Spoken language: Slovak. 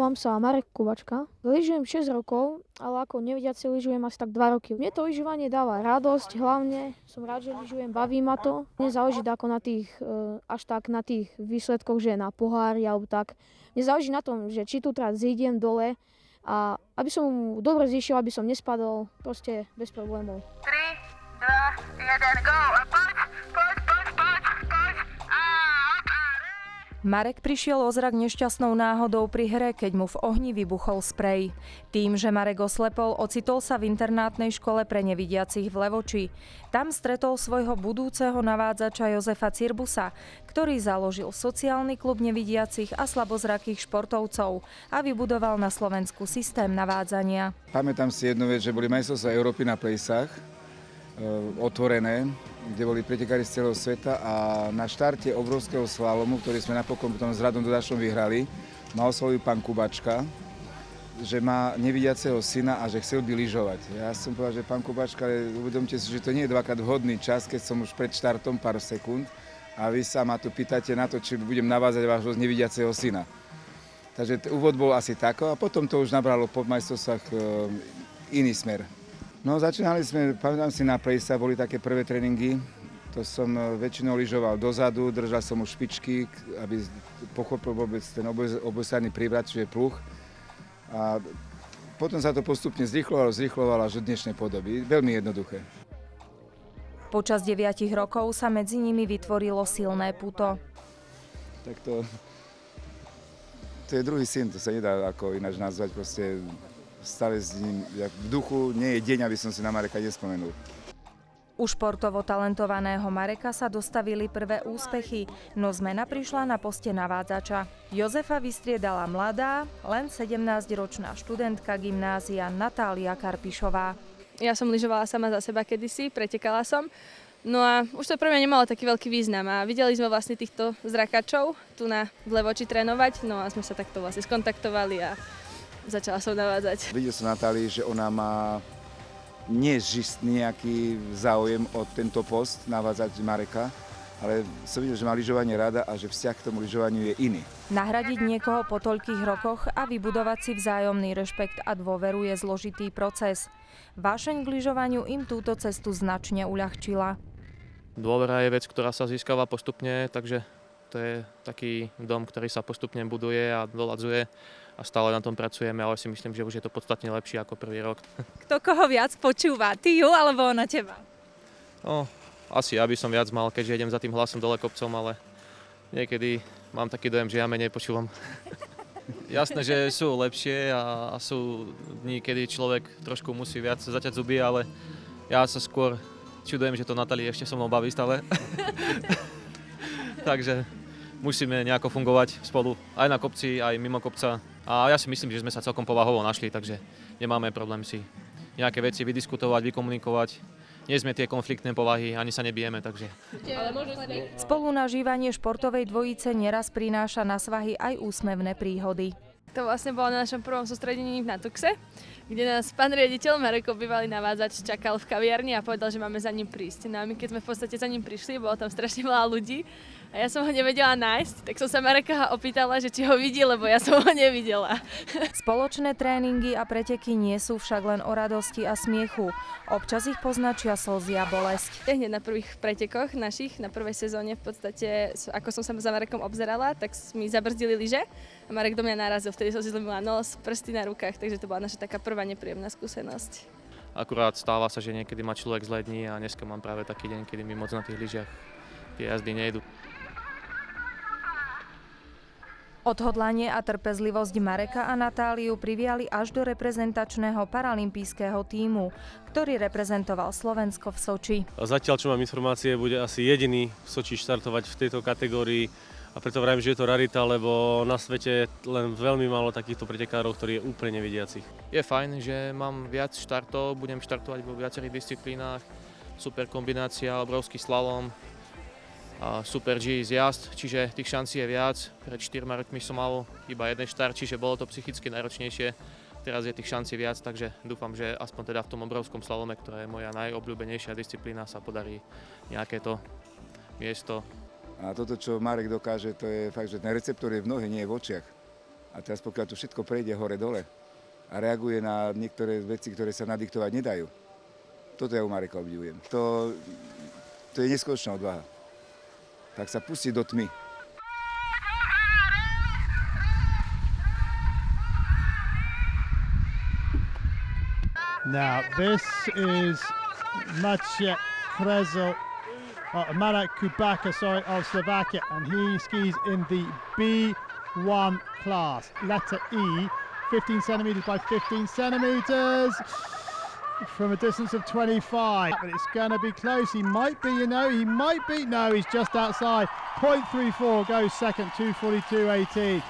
Volám sa Marek Kubačka. Lyžujem 6 rokov, ale ako nevidiaci lyžujem asi tak 2 roky. Mne to lyžovanie dáva radosť, hlavne som rád, že lyžujem, baví ma to. Nezáleží ako na tých, až tak na tých výsledkoch, že na pohári alebo tak. Mne záleží na tom, že či tu teraz zídem dole a aby som dobre zišiel, aby som nespadol, proste bez problémov. 3, 2, 1, go! A poď! Marek prišiel o zrak nešťastnou náhodou pri hre, keď mu v ohni vybuchol sprej. Tým, že Marek oslepol, ocitol sa v internátnej škole pre nevidiacich v Levoči. Tam stretol svojho budúceho navádzača Jozefa Cirbusa, ktorý založil sociálny klub nevidiacich a slabozrakých športovcov a vybudoval na Slovensku systém navádzania. Pamätám si jednu vec, že boli majstrovstvá Európy na plejsách, otvorené, kde boli pretekári z celého sveta a na štarte obrovského slalomu, ktorý sme napokon potom s Radom Dodašom vyhrali, ma oslovil pán Kubačka, že má nevidiaceho syna a že chcel by lyžovať. Ja som povedal, že pán Kubačka, uvedomte si, že to nie je dvakrát vhodný čas, keď som už pred štartom pár sekúnd a vy sa ma tu pýtate na to, či budem navázať vášho nevidiaceho syna. Takže úvod bol asi tako a potom to už nabralo po majstrovstvách iný smer. No začínali sme, pamätám si, na plejsa, boli také prvé tréningy, to som väčšinou lyžoval dozadu, držal som už špičky, aby pochopil vôbec ten obojstranný prívrat, čiže pluh. A potom sa to postupne zrýchlovalo až do dnešnej podoby, veľmi jednoduché. Počas 9 rokov sa medzi nimi vytvorilo silné puto. Tak to je druhý syn, to sa nedá ako ináč nazvať, proste stále s ním v duchu, nie je deň, aby som si na Mareka nespomenul. U športovo talentovaného Mareka sa dostavili prvé úspechy, no zmena prišla na poste navádzača. Jozefa vystriedala mladá, len 17-ročná študentka gymnázia Natália Karpišová. Ja som lyžovala sama za seba kedysi, pretekala som. No a už to pre mňa nemalo taký veľký význam a videli sme vlastne týchto zrakačov tu v Levoči trénovať, no a sme sa takto vlastne skontaktovali a začala som navádzať. Videl som Natálii, že ona má nejaký záujem o tento post navádzať Mareka, ale som videl, že má lyžovanie rada a že vzťah k tomu lyžovaniu je iný. Nahradiť niekoho po toľkých rokoch a vybudovať si vzájomný rešpekt a dôveru je zložitý proces. Vášeň k lyžovaniu im túto cestu značne uľahčila. Dôvera je vec, ktorá sa získava postupne, takže to je taký dom, ktorý sa postupne buduje a doladzuje a stále na tom pracujeme, ale si myslím, že už je to podstatne lepšie ako prvý rok. Kto koho viac počúva? Ty ju alebo ona teba? No, asi ja by som viac mal, keďže idem za tým hlasom dole kopcom, ale niekedy mám taký dojem, že ja menej počúvam. Jasné, že sú lepšie a sú dní, kedy človek trošku musí viac zaťať zuby, ale ja sa skôr čudujem, že to Natália ešte so mnou baví stále. Takže musíme nejako fungovať spolu, aj na kopci, aj mimo kopca. A ja si myslím, že sme sa celkom povahovo našli, takže nemáme problém si nejaké veci vydiskutovať, vykomunikovať. Nie sme tie konfliktné povahy, ani sa nebijeme, takže... Spolunažívanie športovej dvojice neraz prináša na svahy aj úsmevné príhody. To vlastne bolo na našom prvom sústredení na Tuxe, kde nás pán riaditeľ Marek, bývalý navádzač, čakal v kaviarni a povedal, že máme za ním prísť. No a my keď sme v podstate za ním prišli, bolo tam strašne veľa ľudí a ja som ho nevedela nájsť, tak som sa Mareka opýtala, že či ho vidí, lebo ja som ho nevidela. Spoločné tréningy a preteky nie sú však len o radosti a smiechu. Občas ich poznačia slzy a bolesť. Hneď na prvých pretekoch našich, na prvej sezóne v podstate, ako som sa za Marekom obzerala, tak mi zabrzdili lyže a Marek do mňa narazil. Vtedy som si zlomila nos, prsty na rukách, takže to bola naša taká prvá nepríjemná skúsenosť. Akurát stáva sa, že niekedy má človek zlé dni a dneska mám práve taký deň, kedy mi moc na tých lyžiach tie jazdy nejdu. Odhodlanie a trpezlivosť Mareka a Natáliu priviali až do reprezentačného paralympijského tímu, ktorý reprezentoval Slovensko v Soči. Zatiaľ, čo mám informácie, bude asi jediný v Soči štartovať v tejto kategórii a preto vravím, že je to rarita, lebo na svete je len veľmi málo takýchto pretekárov, ktorí je úplne nevidiacich. Je fajn, že mám viac štartov, budem štartovať vo viacerých disciplínach, super kombinácia, obrovský slalom, a super G zjazd, čiže tých šancí je viac. Pred 4 rokmi som mal iba jeden štart, čiže bolo to psychicky náročnejšie. Teraz je tých šancí viac, takže dúfam, že aspoň teda v tom obrovskom slalome, ktorá je moja najobľúbenejšia disciplína, sa podarí nejaké to miesto. A toto, čo Marek dokáže, to je fakt, že ten receptor je v nohe, nie je v očiach. A teraz pokiaľ to všetko prejde hore-dole a reaguje na niektoré veci, ktoré sa nadiktovať nedajú, toto ja u Mareka obdivujem. To je neskutočná odvaha. Tak sa pustí do tmy. Now this is Maciej Krezel, Marek Kubaka, of Slovakia, and he skis in the B1 class, letter E, 15 centimeters by 15 centimeters from a distance of 25. But it's going to be close. He might be, he might be. No, he's just outside. 0.34 goes second, 2:42.18.